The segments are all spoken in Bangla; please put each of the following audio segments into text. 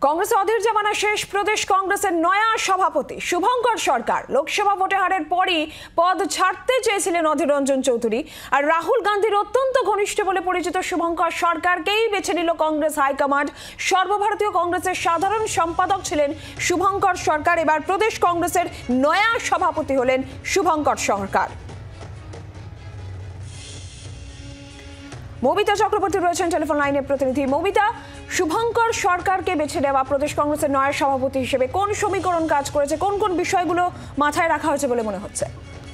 কংগ্রেস অধীর জামানা শেষ। প্রদেশ কংগ্রেসের নয়া সভাপতি শুভঙ্কর সরকার লোকসভা ভোটে হারের পরই পদ ছাড়তে চেয়েছিলেন অধীর রঞ্জন চৌধুরী। আর রাহুল গান্ধীর অত্যন্ত ঘনিষ্ঠ বলে পরিচিত শুভঙ্কর সরকারকেই বেছে নিল কংগ্রেস হাইকমান্ড। সর্বভারতীয় কংগ্রেসের সাধারণ সম্পাদক ছিলেন শুভঙ্কর সরকার। এবার প্রদেশ কংগ্রেসের নয়া সভাপতি হলেন শুভঙ্কর সরকার। মৌমিতা চক্রবর্তী রয়েছেন টেলিফোন লাইনে প্রতিনিধি। মৌমিতা, শুভঙ্কর সরকারকে বেছে নেওয়া প্রদেশ কংগ্রেসের নয়া সভাপতি হিসেবে কোন সমীকরণ কাজ করেছে, কোন কোন বিষয়গুলো মাথায় রাখা হয়েছে বলে মনে হচ্ছে?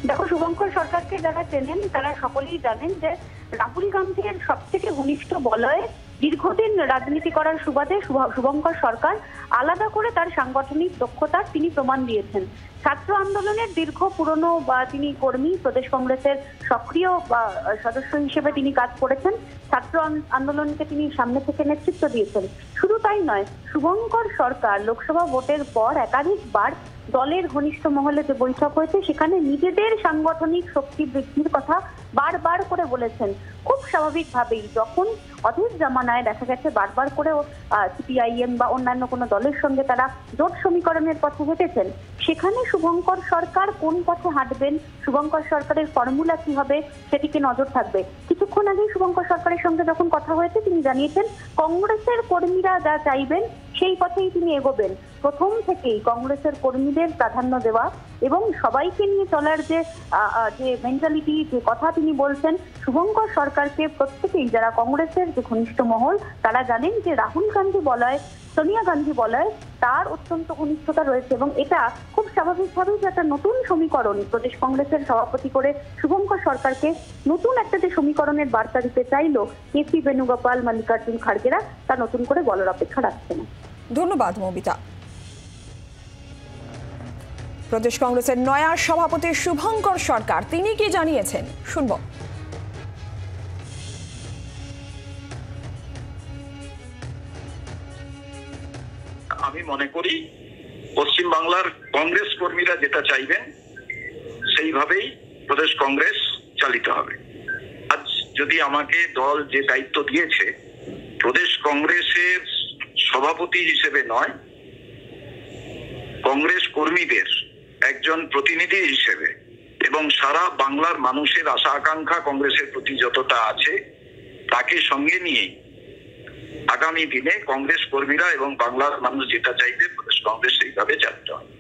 দেখো, শুভঙ্কর সরকারকে যারা চেনেন তারা সকলেই জানেন যে রাহুল গান্ধীর সবথেকে ঘনিষ্ঠ বলয়ে দীর্ঘদিন রাজনীতি করার সুবাদে শুভঙ্কর সরকার আলাদা করে তার সাংগঠনিক দক্ষতার তিনি প্রমাণ দিয়েছেন। ছাত্র আন্দোলনের দীর্ঘ পুরনো তিনি কর্মী, প্রদেশ কংগ্রেসের সক্রিয় সদস্য হিসেবে তিনি কাজ করেছেন। ছাত্র আন্দোলনকে তিনি সামনে থেকে নেতৃত্ব দিয়েছেন। শুধু তাই নয়, শুভঙ্কর সরকার লোকসভা ভোটের পর একাধিকবার দলের ঘনিষ্ঠ মহলে যে বৈঠক হয়েছে সেখানে নিজেদের সাংগঠনিক শক্তি বৃদ্ধির কথা বারবার করে বলেছেন। খুব স্বাভাবিকভাবেই যখন অধীর জামানায় দেখা গেছে বারবার করে সিপিআইএম বা অন্যান্য কোনো দলের সঙ্গে তারা জোট সমীকরণের পথে হেঁটেছেন, সেখানে শুভঙ্কর সরকার কোন পথে হাঁটবেন, শুভঙ্কর সরকারের ফর্মুলা কি হবে সেদিকে নজর থাকবে। কিছুক্ষণ আগেই শুভঙ্কর সরকারের সঙ্গে যখন কথা হয়েছে তিনি জানিয়েছেন কংগ্রেসের কর্মীরা যা চাইবেন সেই পথেই তিনি এগোবেন। প্রথম থেকেই কংগ্রেসের কর্মীদের প্রাধান্য দেওয়া এবং সবাইকে নিয়ে চলার যে মেন্টালিটি, যে কথা তিনি বলছেন, শুভঙ্কর সরকারকে প্রত্যেকেই যারা কংগ্রেসের যে ঘনিষ্ঠ মহল তারা জানেন যে রাহুল গান্ধী বলয়, সোনিয়া গান্ধী বলয় তার অত্যন্ত ঘনিষ্ঠতা রয়েছে এবং এটা খুব স্বাভাবিকভাবেই যে একটা নতুন সমীকরণ প্রদেশ কংগ্রেসের সভাপতি করে শুভঙ্কর সরকারকে নতুন একটা যে সমীকরণের বার্তা দিতে চাইলো কেসি বেণুগোপাল, মল্লিকার্জুন খাড়গেরা, তা নতুন করে বলার অপেক্ষা রাখছে না। ধন্যবাদ মৌমিতা। প্রদেশ কংগ্রেসের নয়া সভাপতি শুভঙ্কর সরকার তিনি কি জানিয়েছেন শুনব। আমি মনে করি পশ্চিমবাংলার কংগ্রেস কর্মীরা যেটা চাইবেন সেইভাবেই প্রদেশ কংগ্রেস চালিত হবে। আজ যদি আমাকে দল যে দায়িত্ব দিয়েছে প্রদেশ কংগ্রেসের সভাপতি হিসেবে নয়, কংগ্রেস কর্মীদের একজন প্রতিনিধি হিসেবে এবং সারা বাংলার মানুষের আশা আকাঙ্ক্ষা কংগ্রেসের প্রতি যতটা আছে তাকে সঙ্গে নিয়ে আগামী দিনে কংগ্রেস কর্মীরা এবং বাংলার মানুষ যেটা চাইবে প্রদেশ কংগ্রেস সেইভাবে চালিত হবে।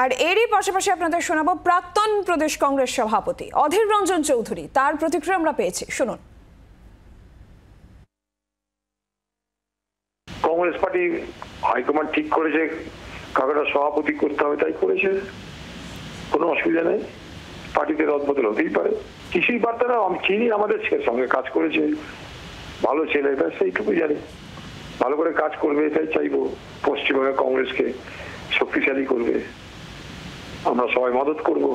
আর এরই পাশাপাশি আপনাদের শোনাবো প্রাক্তন প্রদেশ কংগ্রেস সভাপতি অধীর রঞ্জন চৌধুরী, তার প্রতিক্রিয়া আমরা পেয়েছি, শুনুন। কংগ্রেস পার্টি হাইকমান্ড ঠিক করেছে কাকে সভাপতি করতে হবে, তাই করেছে, কোনো অসুবিধা নেই। পার্টিতে রদবদল হতেই পারে, কিছুই বার্তা না। আমি চিনি, আমাদের সঙ্গে কাজ করেছে, ভালো ছেলে, সেইটুকু জানি। ভালো করে কাজ করবে এটাই চাইবো, পশ্চিমবঙ্গের কংগ্রেসকে শক্তিশালী করবে, আমরা সবাই মদত করব।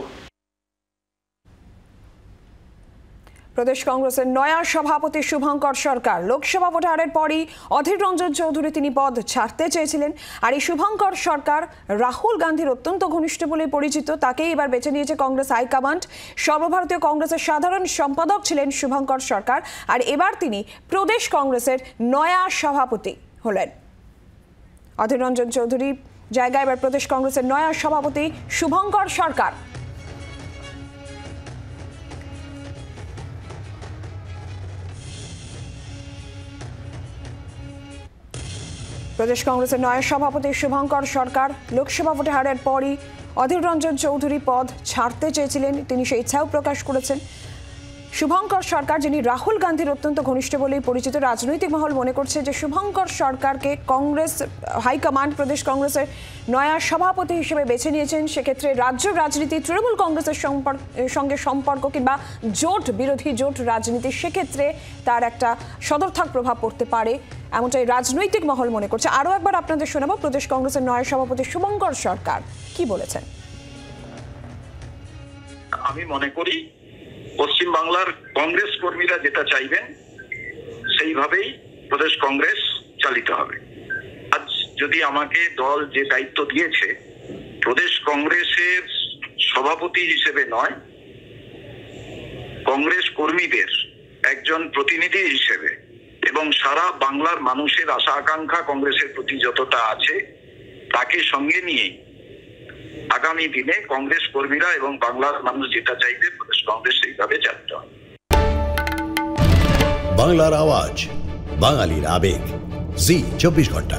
প্রদেশ কংগ্রেসের নয়া সভাপতি শুভঙ্কর সরকার লোকসভা ভোটে হারের পরই অধীর রঞ্জন চৌধুরী তিনি পদ ছাড়তে চেয়েছিলেন। আর এই শুভঙ্কর সরকার রাহুল গান্ধীর অত্যন্ত ঘনিষ্ঠ বলে পরিচিত, তাকেই এবার বেছে নিয়েছে কংগ্রেস হাইকমান্ড। সর্বভারতীয় কংগ্রেসের সাধারণ সম্পাদক ছিলেন শুভঙ্কর সরকার, আর এবার তিনি প্রদেশ কংগ্রেসের নয়া সভাপতি হলেন। অধীর রঞ্জন চৌধুরী জায়গায় এবার প্রদেশ কংগ্রেসের নয়া সভাপতি শুভঙ্কর সরকার। প্রদেশ কংগ্রেসের নয়া সভাপতি শুভঙ্কর সরকার লোকসভা ভোটে হারের পরই অধীর রঞ্জন চৌধুরী পদ ছাড়তে চেয়েছিলেন, তিনি সেই ইচ্ছাও প্রকাশ করেছেন। শুভঙ্কর সরকার যিনি রাহুল গান্ধীর অত্যন্ত ঘনিষ্ঠ বলেই পরিচিত, রাজনৈতিক মহল মনে করছে যে শুভঙ্কর সরকারকে কংগ্রেস হাইকমান্ড প্রদেশ কংগ্রেসের নয়া সভাপতি হিসেবে বেছে নিয়েছেন। সেক্ষেত্রে রাজ্য রাজনীতি, তৃণমূল কংগ্রেসের সঙ্গে সম্পর্ক কিংবা জোট বিরোধী জোট রাজনীতি, সেক্ষেত্রে তার একটা সদর্থক প্রভাব পড়তে পারে, এমনটাই রাজনৈতিক মহল মনে করছে। আরও একবার আপনাদের শোনাবো প্রদেশ কংগ্রেসের নয়া সভাপতি শুভঙ্কর সরকার কি বলেছেন। আমি মনে করি পশ্চিমবাংলার কংগ্রেস কর্মীরা যেটা চাইবেন সেইভাবেই প্রদেশ কংগ্রেস চালিত হবে। আজ যদি আমাকে দল যে দায়িত্ব দিয়েছে প্রদেশ কংগ্রেসের সভাপতি হিসেবে নয়, কংগ্রেস কর্মীদের একজন প্রতিনিধি হিসেবে এবং সারা বাংলার মানুষের আশা আকাঙ্ক্ষা কংগ্রেসের প্রতি যতটা আছে তাকে সঙ্গে নিয়ে আগামী দিনে কংগ্রেস কর্মীরা এবং বাংলার মানুষ যেটা চাইবে প্রদেশ কংগ্রেস সেইভাবে চালিত হবে। বাংলার আওয়াজ, বাঙালির আবেগ, জি 24 ঘন্টা।